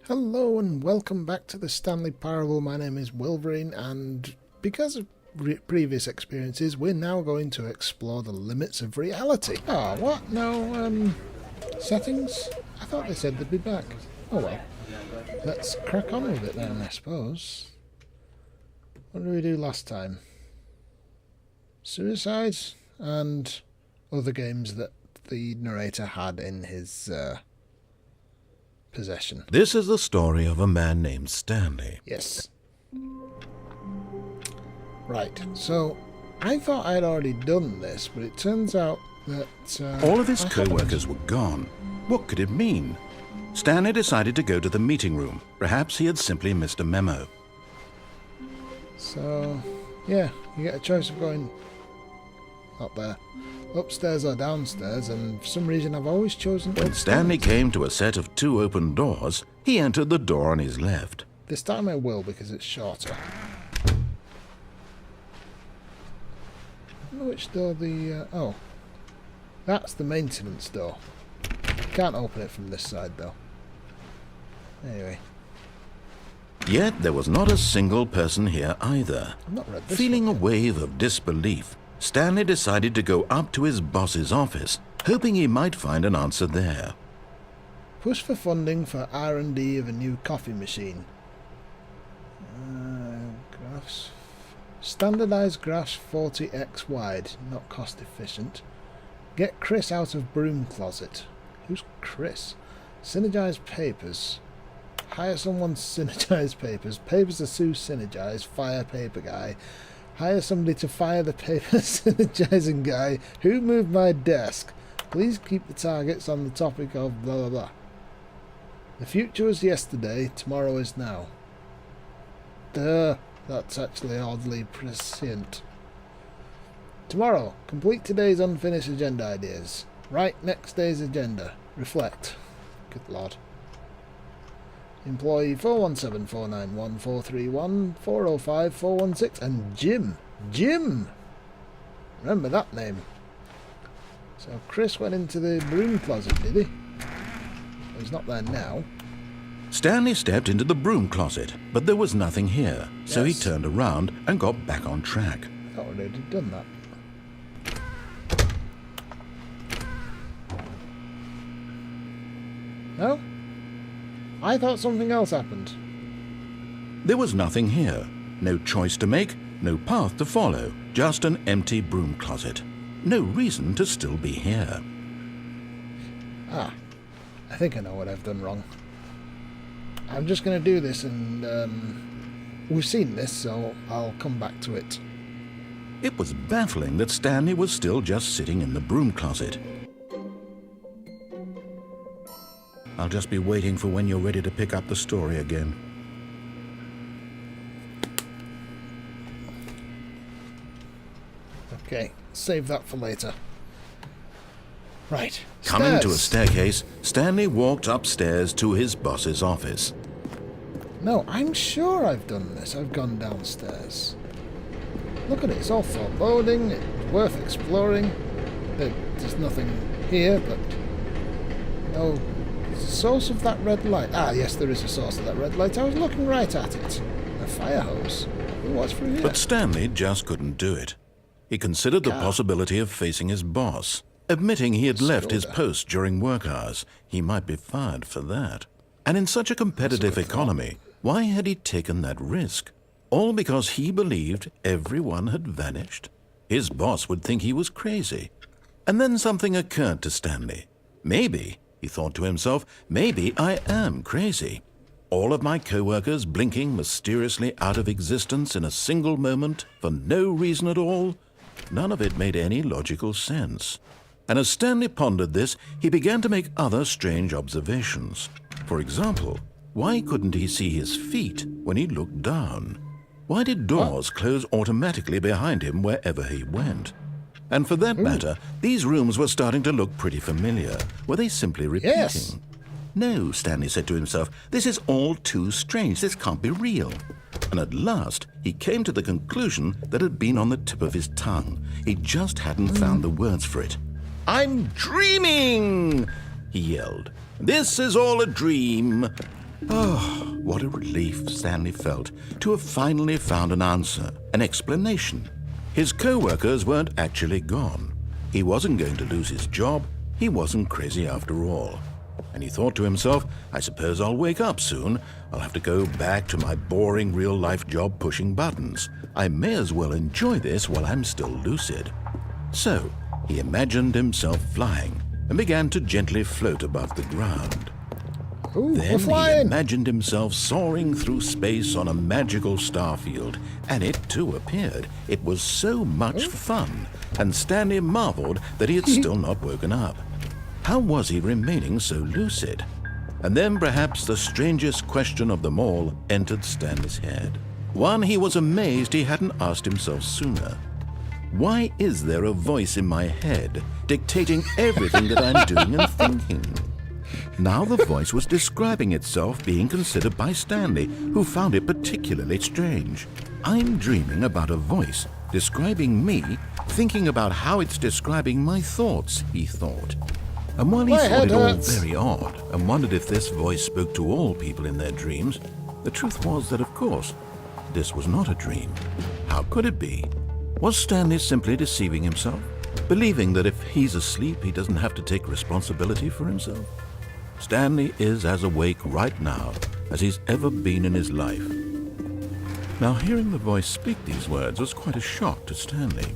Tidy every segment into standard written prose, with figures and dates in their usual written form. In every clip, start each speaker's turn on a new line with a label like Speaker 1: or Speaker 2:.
Speaker 1: Hello and welcome back to the Stanley Parable. My name is Wolverine, and because of previous experiences, we're now going to explore the limits of reality. Ah, what? No, settings? I thought they said they'd be back. Oh well. Let's crack on with it then, I suppose. What did we do last time? Suicides and other games that the narrator had in his possession.
Speaker 2: This is the story of a man named Stanley.
Speaker 1: Yes. Right, so I thought I'd already done this, but it turns out that
Speaker 2: all of his co-workers were gone. What could it mean? Stanley decided to go to the meeting room. Perhaps he had simply missed a memo.
Speaker 1: So, yeah, you get a choice of going up there, upstairs or downstairs, and for some reason I've always chosen upstairs.
Speaker 2: When Stanley came to a set of two open doors, he entered the door on his left.
Speaker 1: This time I will, because it's shorter. I don't know which door the... oh. That's the maintenance door. Can't open it from this side, though. Anyway.
Speaker 2: Yet there was not a single person here either.
Speaker 1: I've not read this
Speaker 2: Feeling
Speaker 1: one.
Speaker 2: a wave of disbelief, Stanley decided to go up to his boss's office, hoping he might find an answer there.
Speaker 1: Push for funding for R&D of a new coffee machine. Graphs. Standardized graphs 40x wide, not cost efficient. Get Chris out of broom closet. Who's Chris? Synergize papers. Hire someone to synergize papers. Papers to sue synergize. Fire paper guy. Hire somebody to fire the paper synergizing guy. Who moved my desk? Please keep the targets on the topic of blah blah blah. The future was yesterday, tomorrow is now. Duh, that's actually oddly prescient. Tomorrow, complete today's unfinished agenda ideas. Write next day's agenda. Reflect. Good lord. Employee 417-491-431-405-416 and Jim. Jim! Remember that name. So Chris went into the broom closet, did he? Well, he's not there now.
Speaker 2: Stanley stepped into the broom closet, but there was nothing here, so he
Speaker 1: Yes.
Speaker 2: turned around and got back on track.
Speaker 1: I thought we'd already done that. No? I thought something else happened.
Speaker 2: There was nothing here. No choice to make, no path to follow, just an empty broom closet. No reason to still be here.
Speaker 1: Ah, I think I know what I've done wrong. I'm just going to do this and, we've seen this, so I'll come back to it.
Speaker 2: It was baffling that Stanley was still just sitting in the broom closet. I'll just be waiting for when you're ready to pick up the story again.
Speaker 1: Okay, save that for later. Right,
Speaker 2: Coming to a
Speaker 1: stairs.
Speaker 2: staircase, Stanley walked upstairs to his boss's office.
Speaker 1: No, I'm sure I've done this. I've gone downstairs. Look at it, it's all foreboding, it's worth exploring. There's nothing here, but no source of that red light. Ah, yes, there is a source of that red light. I was looking right at it. A fire hose. What's through here?
Speaker 2: But Stanley just couldn't do it. He considered the possibility of facing his boss. Admitting he had left his post during work hours, he might be fired for that. And in such a competitive economy, why had he taken that risk? All because he believed everyone had vanished? His boss would think he was crazy. And then something occurred to Stanley. Maybe, he thought to himself, maybe I am crazy. All of my co-workers blinking mysteriously out of existence in a single moment for no reason at all? None of it made any logical sense. And as Stanley pondered this, he began to make other strange observations. For example, why couldn't he see his feet when he looked down? Why did doors close automatically behind him wherever he went? And for that matter, these rooms were starting to look pretty familiar. Were they simply repeating?
Speaker 1: Yes.
Speaker 2: No, Stanley said to himself, this is all too strange. This can't be real. And at last, he came to the conclusion that had been on the tip of his tongue. He just hadn't found the words for it. I'm dreaming, he yelled. This is all a dream. Oh, what a relief Stanley felt to have finally found an answer, an explanation. His co-workers weren't actually gone. He wasn't going to lose his job. He wasn't crazy after all. And he thought to himself, I suppose I'll wake up soon. I'll have to go back to my boring real-life job pushing buttons. I may as well enjoy this while I'm still lucid. So, he imagined himself flying and began to gently float above the ground.
Speaker 1: Ooh,
Speaker 2: Then
Speaker 1: we're
Speaker 2: he
Speaker 1: flying!
Speaker 2: imagined himself soaring through space on a magical starfield, and it too appeared. It was so much fun, and Stanley marveled that he had still not woken up. How was he remaining so lucid? And then perhaps the strangest question of them all entered Stanley's head. One he was amazed he hadn't asked himself sooner. Why is there a voice in my head dictating everything that I'm doing and thinking? Now the voice was describing itself being considered by Stanley, who found it particularly strange. I'm dreaming about a voice describing me, thinking about how it's describing my thoughts, he thought. And while he thought it all very odd and wondered if this voice spoke to all people in their dreams, the truth was that, of course, this was not a dream. How could it be? Was Stanley simply deceiving himself, believing that if he's asleep he doesn't have to take responsibility for himself? Stanley is as awake right now as he's ever been in his life. Now, hearing the voice speak these words was quite a shock to Stanley.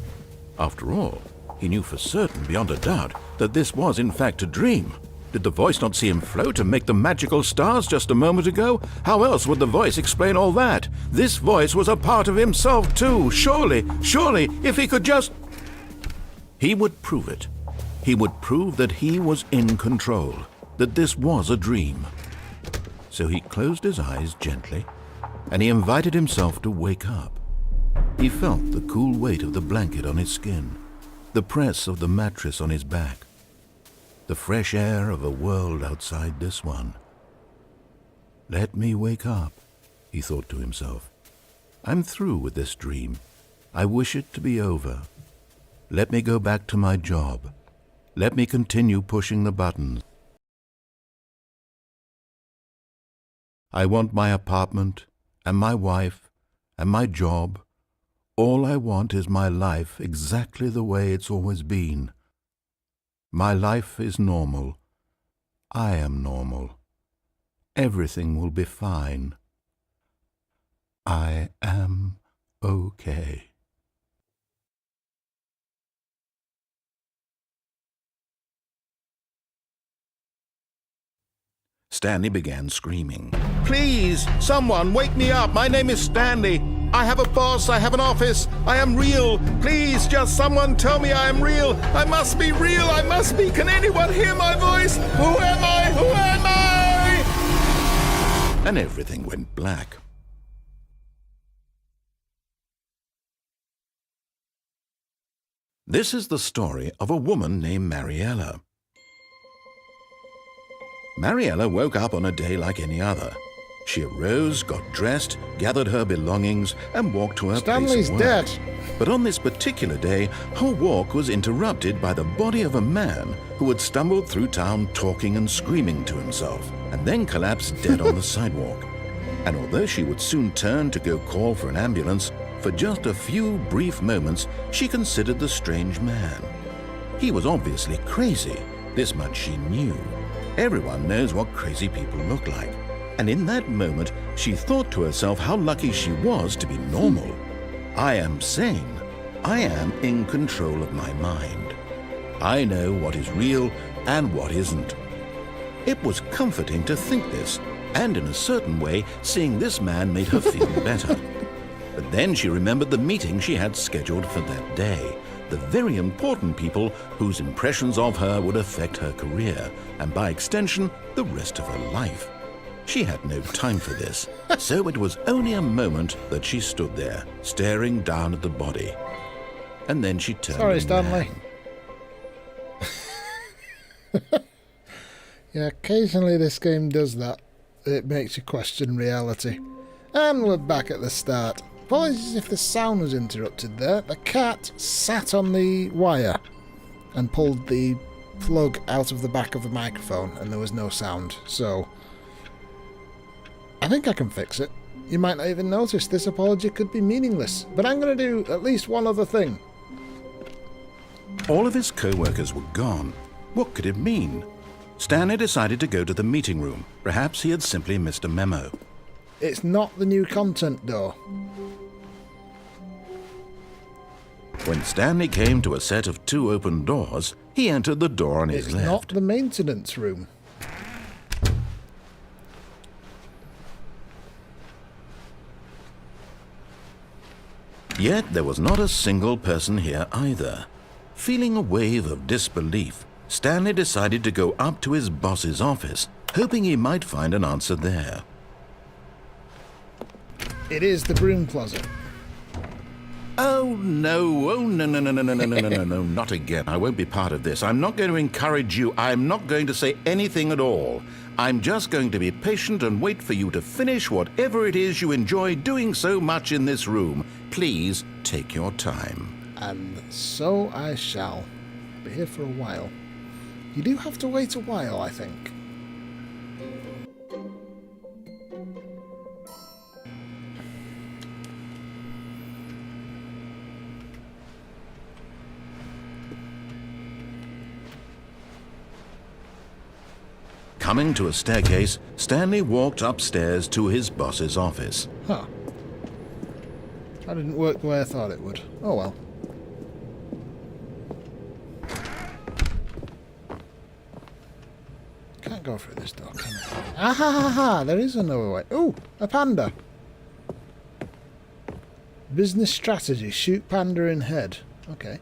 Speaker 2: After all, he knew for certain, beyond a doubt, that this was in fact a dream. Did the voice not see him float and make the magical stars just a moment ago? How else would the voice explain all that? This voice was a part of himself too. Surely, if he could just... He would prove it. He would prove that he was in control, that this was a dream. So he closed his eyes gently, and he invited himself to wake up. He felt the cool weight of the blanket on his skin, the press of the mattress on his back, the fresh air of a world outside this one. Let me wake up, he thought to himself. I'm through with this dream. I wish it to be over. Let me go back to my job. Let me continue pushing the buttons. I want my apartment, and my wife, and my job. All I want is my life exactly the way it's always been. My life is normal. I am normal. Everything will be fine. I am okay. Stanley began screaming. Please, someone, wake me up. My name is Stanley. I have a boss. I have an office. I am real. Please, just someone tell me I am real. I must be real. I must be. Can anyone hear my voice? Who am I? Who am I? And everything went black. This is the story of a woman named Mariella. Mariella woke up on a day like any other. She arose, got dressed, gathered her belongings, and walked to her place of work.
Speaker 1: Stanley's dead.
Speaker 2: But on this particular day, her walk was interrupted by the body of a man who had stumbled through town talking and screaming to himself, and then collapsed dead on the sidewalk. And although she would soon turn to go call for an ambulance, for just a few brief moments she considered the strange man. He was obviously crazy. This much she knew. Everyone knows what crazy people look like. And in that moment, she thought to herself how lucky she was to be normal. I am sane. I am in control of my mind. I know what is real and what isn't. It was comforting to think this, and in a certain way, seeing this man made her feel better. But then she remembered the meeting she had scheduled for that day. The very important people whose impressions of her would affect her career, and by extension, the rest of her life. She had no time for this, so it was only a moment that she stood there, staring down at the body. And then she turned.
Speaker 1: Sorry, Stanley. Yeah, occasionally this game does that. It makes you question reality. And we're back at the start. Apologies if the sound was interrupted there. The cat sat on the wire and pulled the plug out of the back of the microphone and there was no sound. So I think I can fix it. You might not even notice this apology could be meaningless, but I'm going to do at least one other thing.
Speaker 2: All of his co-workers were gone. What could it mean? Stanley decided to go to the meeting room. Perhaps he had simply missed a memo.
Speaker 1: It's not the new content door.
Speaker 2: When Stanley came to a set of 2 open doors, he entered the door on his
Speaker 1: It's
Speaker 2: left.
Speaker 1: not the maintenance room.
Speaker 2: Yet there was not a single person here either. Feeling a wave of disbelief, Stanley decided to go up to his boss's office, hoping he might find an answer there.
Speaker 1: It is the broom closet.
Speaker 2: Oh no, no, not again. I won't be part of this. I'm not going to encourage you. I'm not going to say anything at all. I'm just going to be patient and wait for you to finish whatever it is you enjoy doing so much in this room. Please take your time.
Speaker 1: And so I shall. Be here for a while. You do have to wait a while, I think.
Speaker 2: Coming to a staircase, Stanley walked upstairs to his boss's office.
Speaker 1: Huh. That didn't work the way I thought it would. Oh well. Can't go through this door, can I? Ah ha ha ha! There is another way. Ooh, a panda. Business strategy. Shoot panda in head. Okay.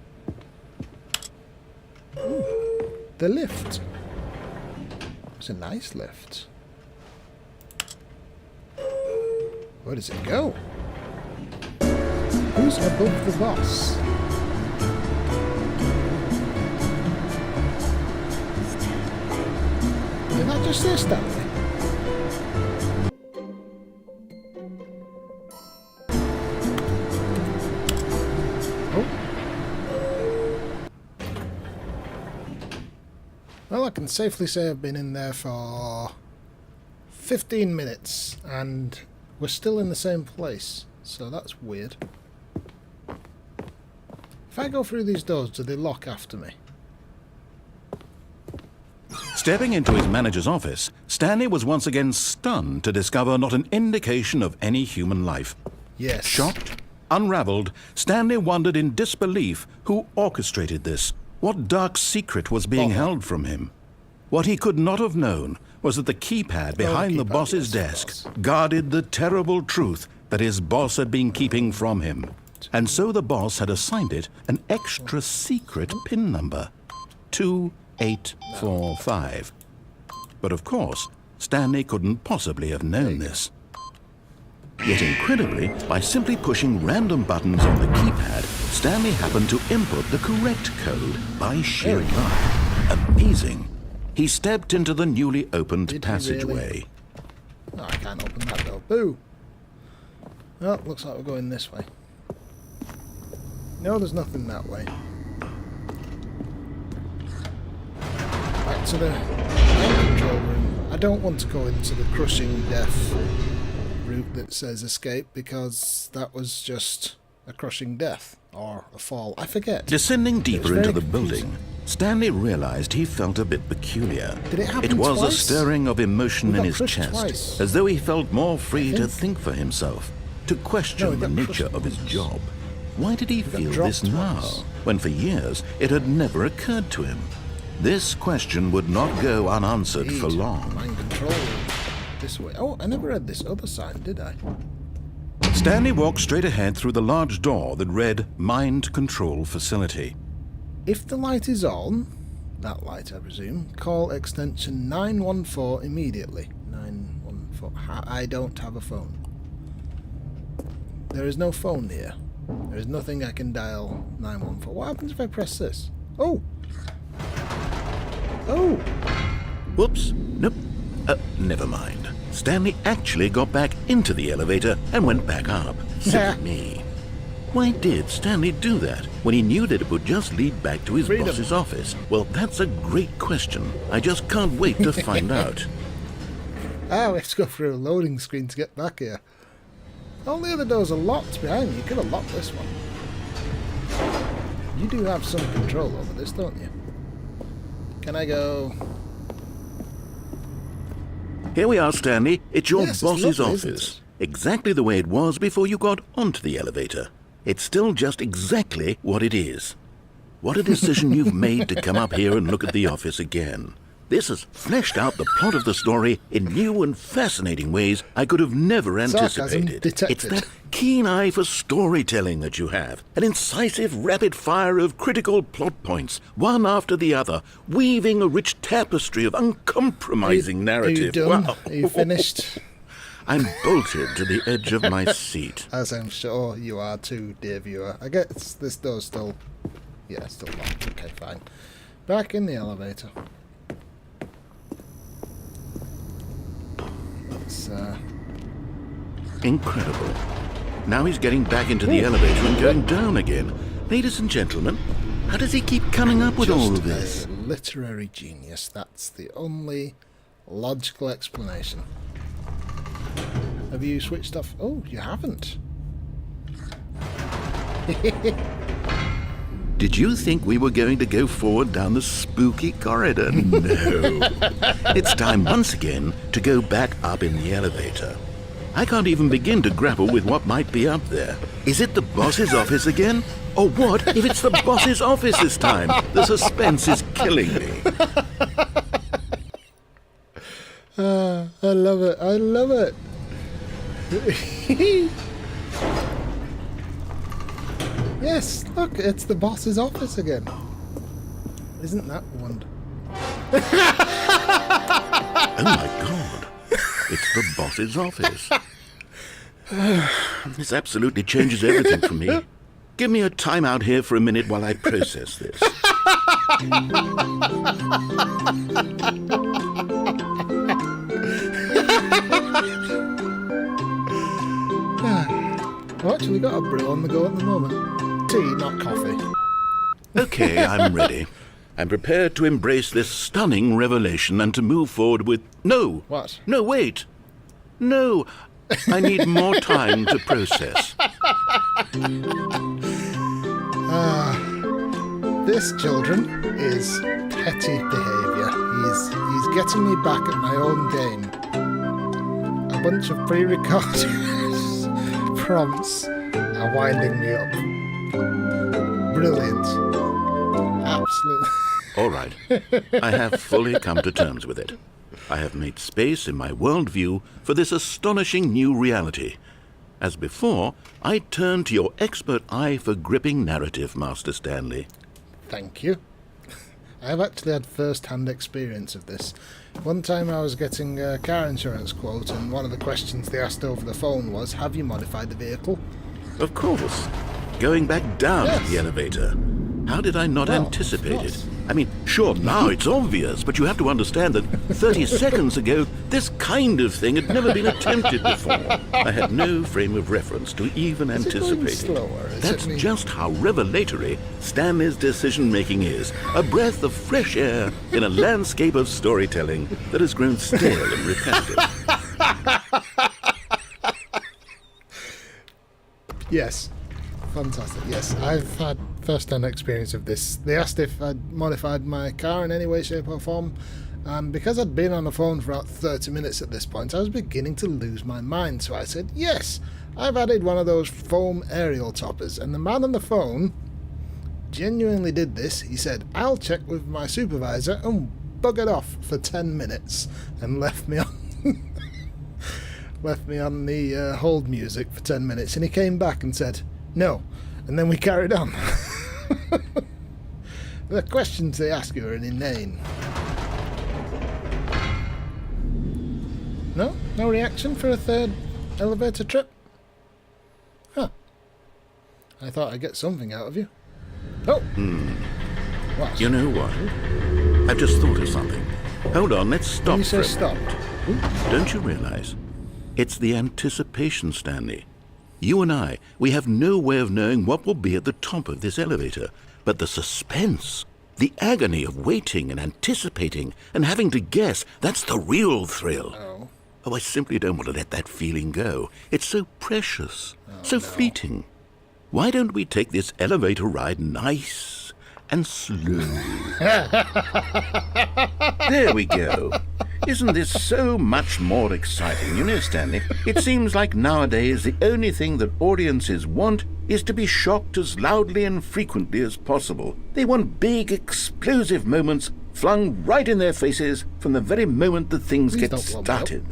Speaker 1: Ooh, the lift. It's a nice lift. Where does it go? Who's above the boss? Did that just say Stanley? Oh. Well, I can safely say I've been in there for 15 minutes and we're still in the same place, so that's weird. If I go through these doors, do they lock after me?
Speaker 2: Stepping into his manager's office, Stanley was once again stunned to discover not an indication of any human life.
Speaker 1: Yes.
Speaker 2: Shocked, unraveled, Stanley wondered in disbelief who orchestrated this. What dark secret was being held from him? What he could not have known was that the keypad behind the boss's desk guarded the terrible truth that his boss had been keeping from him. And so the boss had assigned it an extra secret PIN number, 2845. But of course, Stanley couldn't possibly have known this. Yet incredibly, by simply pushing random buttons on the keypad, Stanley happened to input the correct code by sheer luck. Amazing. He stepped into the newly opened passageway.
Speaker 1: No, I can't open that door. Boo! Well, looks like we're going this way. No, there's nothing that way. Back to the mind control room. I don't want to go into the crushing death route that says escape, because that was just a crushing death or a fall. I forget.
Speaker 2: Descending deeper into the building, Stanley realized he felt a bit peculiar.
Speaker 1: Did it happen
Speaker 2: It was
Speaker 1: twice?
Speaker 2: a stirring of emotion in his chest,
Speaker 1: twice.
Speaker 2: as though he felt more free to think for himself, to question the nature of his job. Why did he feel this now, when for years it had never occurred to him? This question would not go unanswered for long.
Speaker 1: Mind control room. This way. Oh, I never read this other sign, did I?
Speaker 2: Stanley walked straight ahead through the large door that read Mind Control Facility.
Speaker 1: If the light is on, that light I presume, call extension 914 immediately. 914. I don't have a phone. There is no phone here. There is nothing I can dial 914. What happens if I press this? Oh! Oh!
Speaker 2: Whoops. Nope. Never mind. Stanley actually got back into the elevator and went back up. Silly me. Why did Stanley do that when he knew that it would just lead back to his boss's office? Well, that's a great question. I just can't wait to find out.
Speaker 1: Ah, we have to go through a loading screen to get back here. All the other doors are locked behind me. You could have locked this one. You do have some control over this, don't you? Can I go?
Speaker 2: Here we are, Stanley. It's your
Speaker 1: Yes, it's
Speaker 2: boss's
Speaker 1: lovely, isn't
Speaker 2: office. Exactly the way it was before you got onto the elevator. It's still just exactly what it is. What a decision you've made to come up here and look at the office again. This has fleshed out the plot of the story in new and fascinating ways I could have never anticipated.
Speaker 1: Detected.
Speaker 2: It's that keen eye for storytelling that you have. An incisive rapid fire of critical plot points, one after the other, weaving a rich tapestry of uncompromising narrative.
Speaker 1: Are you done?
Speaker 2: Wow.
Speaker 1: Are you finished?
Speaker 2: I'm bolted to the edge of my seat.
Speaker 1: As I'm sure you are too, dear viewer. I guess this door's still... Yeah, still locked. Okay, fine. Back in the elevator. Let's,
Speaker 2: Incredible. Now he's getting back into the elevator and going down again. Ladies and gentlemen, how does he keep coming up with all of this?
Speaker 1: A literary genius. That's the only logical explanation. Have you switched off? Oh, you haven't.
Speaker 2: Did you think we were going to go forward down the spooky corridor? No. It's time once again to go back up in the elevator. I can't even begin to grapple with what might be up there. Is it the boss's office again? Or what if it's the boss's office this time? The suspense is killing me.
Speaker 1: I love it. I love it. Yes, look, it's the boss's office again. Isn't that wonderful?
Speaker 2: Oh my god. It's the boss's office. This absolutely changes everything for me. Give me a time out here for a minute while I process this.
Speaker 1: I've actually got a brew on the go at the moment. Tea, not coffee.
Speaker 2: Okay, I'm ready. I'm prepared to embrace this stunning revelation and to move forward with... No!
Speaker 1: What?
Speaker 2: No, wait! No! I need more time to process.
Speaker 1: This, children, is petty behaviour. He's getting me back at my own game. A bunch of pre-recorded prompts are winding me up. Brilliant. Absolutely.
Speaker 2: All right. I have fully come to terms with it. I have made space in my worldview for this astonishing new reality. As before, I turn to your expert eye for gripping narrative, Master Stanley.
Speaker 1: Thank you. I have actually had first-hand experience of this. One time I was getting a car insurance quote, and one of the questions they asked over the phone was, have you modified the vehicle?
Speaker 2: Of course. Going back down the elevator. How did I not anticipate it? I mean, sure, now it's obvious, but you have to understand that 30 seconds ago, this kind of thing had never been attempted before. I had no frame of reference to even anticipate it. That's just how revelatory Stanley's decision-making is. A breath of fresh air in a landscape of storytelling that has grown stale and repetitive.
Speaker 1: Yes. Fantastic. Yes, I've had first-hand experience of this. They asked if I'd modified my car in any way, shape or form, and because I'd been on the phone for about 30 minutes at this point, I was beginning to lose my mind, so I said, yes, I've added one of those foam aerial toppers, and the man on the phone genuinely did this. He said, I'll check with my supervisor, and buggered off for 10 minutes and left me on left me on the hold music for 10 minutes, and he came back and said, no, and then we carried on. The questions they ask you are inane. No? No reaction for a third elevator trip? Huh. I thought I'd get something out of you. Oh! What?
Speaker 2: You know what? I've just thought of something. Hold on, let's stop
Speaker 1: When you
Speaker 2: for
Speaker 1: say
Speaker 2: a minute.
Speaker 1: stopped.
Speaker 2: Don't you realize? It's the anticipation, Stanley. You and I, we have no way of knowing what will be at the top of this elevator. But the suspense, the agony of waiting and anticipating and having to guess, that's the real thrill.
Speaker 1: Oh.
Speaker 2: Oh, I simply don't want to let that feeling go. It's so precious, so fleeting. Why don't we take this elevator ride nice and slow? There we go. Isn't this so much more exciting? You know, Stanley, it seems like nowadays the only thing that audiences want is to be shocked as loudly and frequently as possible. They want big, explosive moments flung right in their faces from the very moment that things get started.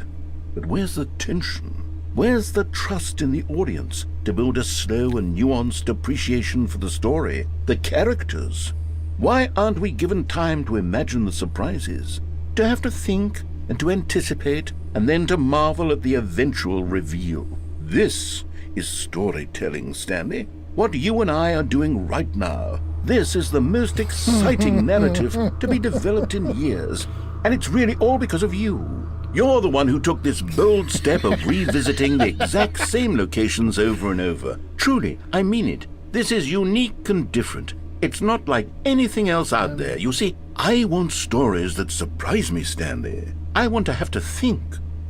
Speaker 2: But where's the tension? Where's the trust in the audience to build a slow and nuanced appreciation for the story, the characters? Why aren't we given time to imagine the surprises, to have to think and to anticipate, and then to marvel at the eventual reveal? This is storytelling, Stanley. What you and I are doing right now. This is the most exciting narrative to be developed in years, and it's really all because of you. You're the one who took this bold step of revisiting the exact same locations over and over. Truly, I mean it. This is unique and different. It's not like anything else out there. You see, I want stories that surprise me, Stanley. I want to have to think.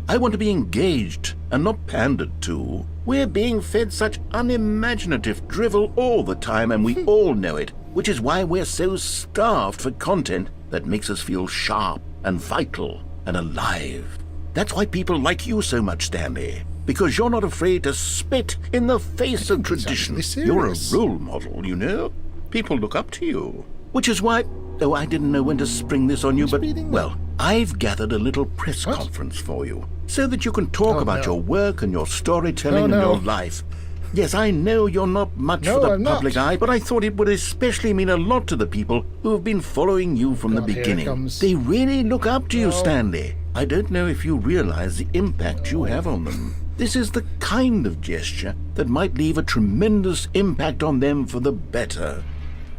Speaker 2: I want to be engaged and not pandered to. We're being fed such unimaginative drivel all the time, and we all know it, which is why we're so starved for content that makes us feel sharp and vital and alive. That's why people like you so much, Stanley, because you're not afraid to spit in the face of tradition. You're a role model, you know? People look up to you. Which is why... Oh, I didn't know when to spring this on you, but... Well, I've gathered a little press conference for you, so that you can talk about your work and your storytelling and your life. Yes, I know you're not much for the public eye, but I thought it would especially mean a lot to the people who have been following you from the beginning. They really look up to you, Stanley. I don't know if you realize the impact you have on them. This is the kind of gesture that might leave a tremendous impact on them for the better.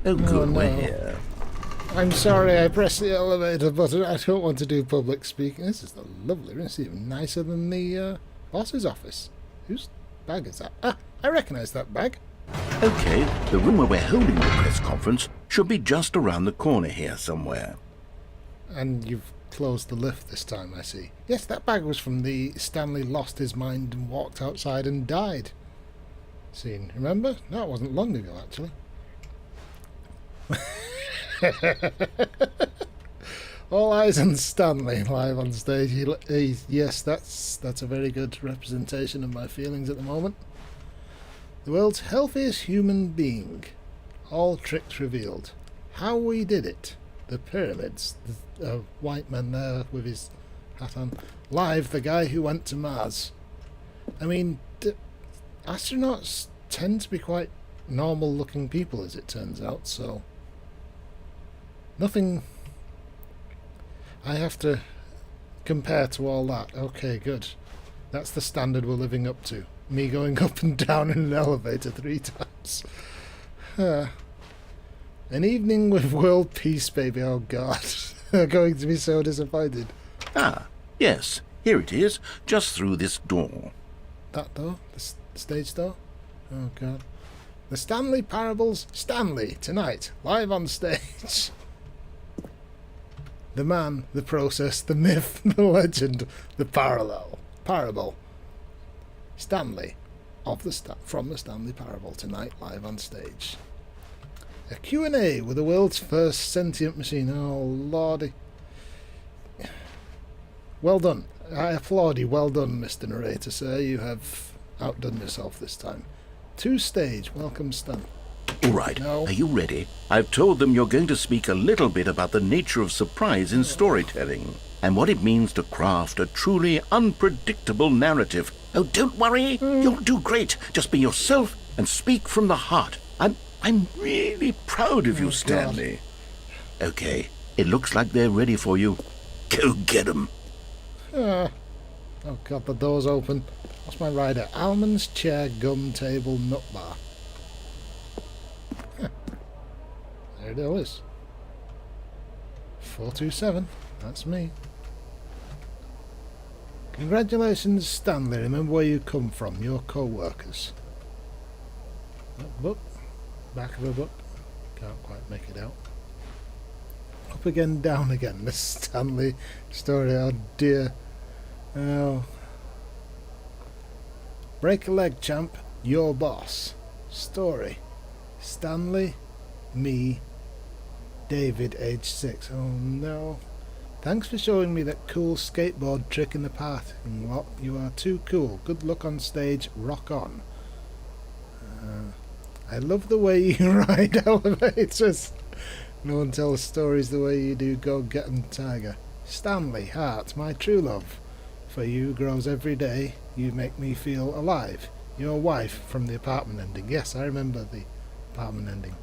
Speaker 2: Oh, good, we're here.
Speaker 1: I'm sorry, I pressed the elevator button. I don't want to do public speaking. This is a lovely room. It's even nicer than the boss's office. Whose bag is that? Ah, I recognise that bag.
Speaker 2: Okay, the room where we're holding the press conference should be just around the corner here somewhere.
Speaker 1: And you've closed the lift this time, I see. Yes, that bag was from the Stanley lost his mind and walked outside and died scene. Remember? No, it wasn't long ago, actually. All eyes on Stanley live on stage. Yes, that's a very good representation of my feelings at the moment. The world's healthiest human being. All tricks revealed. How we did it. The pyramids. The white man there with his hat on. Live, the guy who went to Mars. I mean, astronauts tend to be quite normal-looking people, as it turns out, so... Nothing I have to compare to all that. Okay, good. That's the standard we're living up to. Me going up and down in an elevator 3 times. An evening with world peace, baby. Oh, God. They're going to be so disappointed.
Speaker 2: Ah, yes. Here it is. Just through this door.
Speaker 1: That door? The stage door? Oh, God. The Stanley Parables. Stanley, tonight. Live on stage. The man, the process, the myth, the legend, the parable. Stanley, from the Stanley Parable, tonight live on stage. A Q&A with the world's first sentient machine. Oh, lordy. Well done. I applaud you. Well done, Mr. Narrator, sir. You have outdone yourself this time. To stage. Welcome, Stan.
Speaker 2: All right, Are you ready? I've told them you're going to speak a little bit about the nature of surprise in storytelling and what it means to craft a truly unpredictable narrative. Oh, don't worry. You'll do great. Just be yourself and speak from the heart. I'm really proud of you, Stanley. God. Okay, it looks like they're ready for you. Go get them.
Speaker 1: Oh, God, the door's open. What's my rider? Almonds, chair, gum, table, nut bar. There it all is. 427. That's me. Congratulations, Stanley. Remember where you come from. Your co-workers. That book. Back of a book. Can't quite make it out. Up again, down again. The Stanley story. Oh dear. Oh, Break a leg, champ. Your boss. Story. Stanley, me, David, age 6. Oh no. Thanks for showing me that cool skateboard trick in the parking lot. You are too cool. Good luck on stage. Rock on. I love the way you ride elevators. No one tells stories the way you do. Go get 'em, Tiger. Stanley, heart, my true love. For you grows every day. You make me feel alive. Your wife from the apartment ending. Yes, I remember the apartment ending.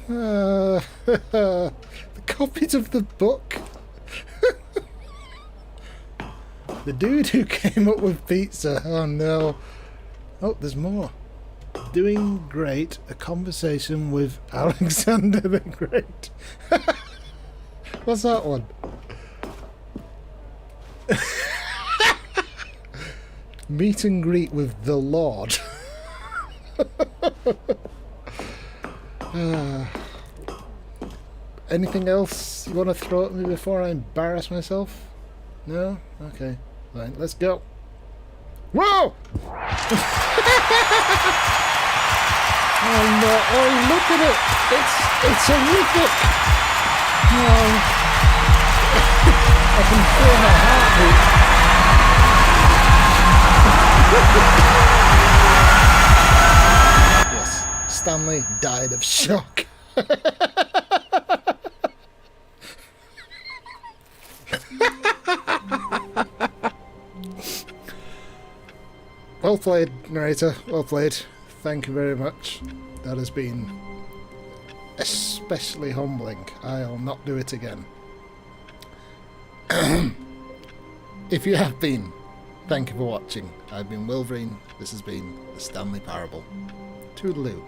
Speaker 1: The copies of the book. The dude who came up with pizza. Oh no. Oh, there's more. Doing great. A conversation with Alexander the Great. What's that one? Meet and greet with the Lord. Anything else you want to throw at me before I embarrass myself? No? Okay. Fine, let's go. Whoa! Oh no! Oh, look at it! It's horrific! Oh. I can feel my heartbeat. Yes, Stanley died of shock. Well played, narrator. Well played. Thank you very much. That has been especially humbling. I'll not do it again. If you have been, thank you for watching. I've been Wolverine. This has been the Stanley Parable. Toodaloo.